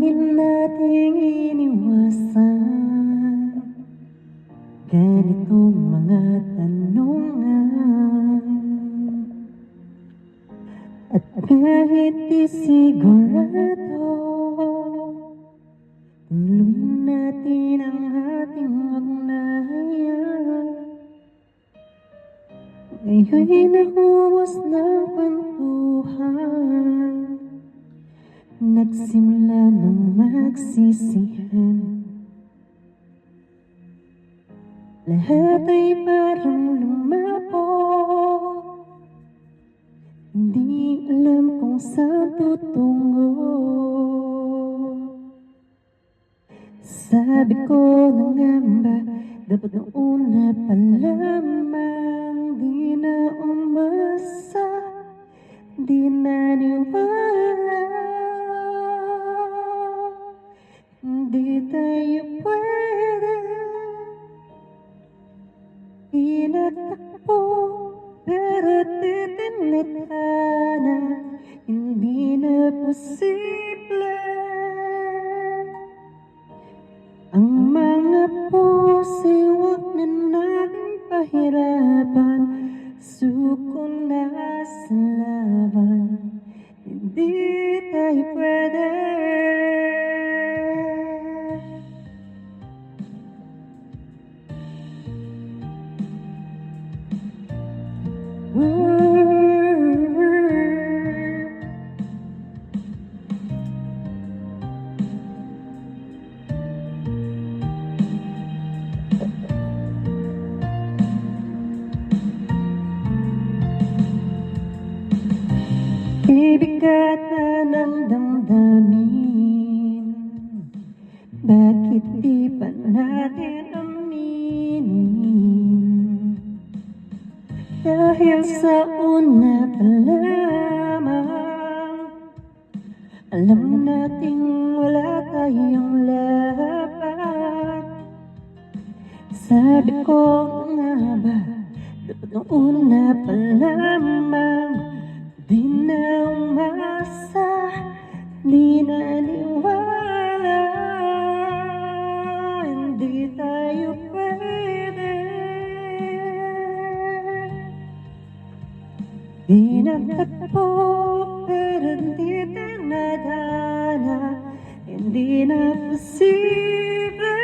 Alalahanin nating iniwasan ganitong mga tanungan. At kahit di sigurado, tuloy natin ang ating ugnayan. Ngayon'y naubos ng kwentuhan, nagsimula ng magsisihan. Lahat ay parang lumabo, hindi alam kung saan tutungo. Sabi ko na nga ba, dapat noon na pa lamang, di na umasa, di naniwala. Hindi tayo pwede, tinatakbo, pero titinitana, hindi na posible. Ang mga puso, huwag na natin pahirapan, suko na sa laban, hindi tayo pwede. Bibigat na ng damdamin, bakit di pa natin aminin? Dahil sa una pa lamang, alam nating wala tayong laban. Sabi ko nga ba, dapat nung una pa lamang, di na umasa, di naniwala, hindi tayo pwede. Di natakbo, pero di tinadhana, hindi na posible.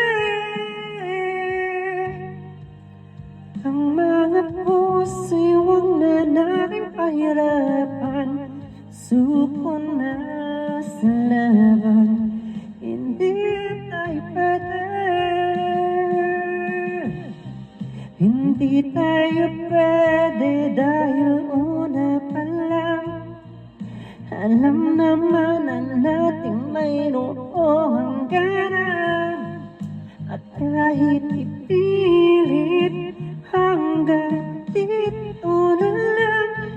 Ang mga puso'y huwag na nating pahirapan, suko na sa laban, hindi tayo pwede. Hindi tayo pwede dahil una pa lang, alam naman na nating mayroong hangganan. At kahit ipilit, hanggang dito na lang,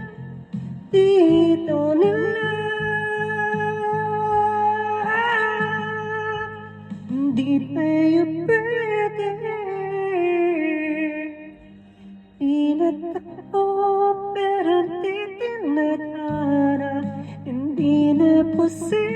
dito na lang, hindi tayo pwede. Tinatakbo, pero di tinadhana, hindi na posible.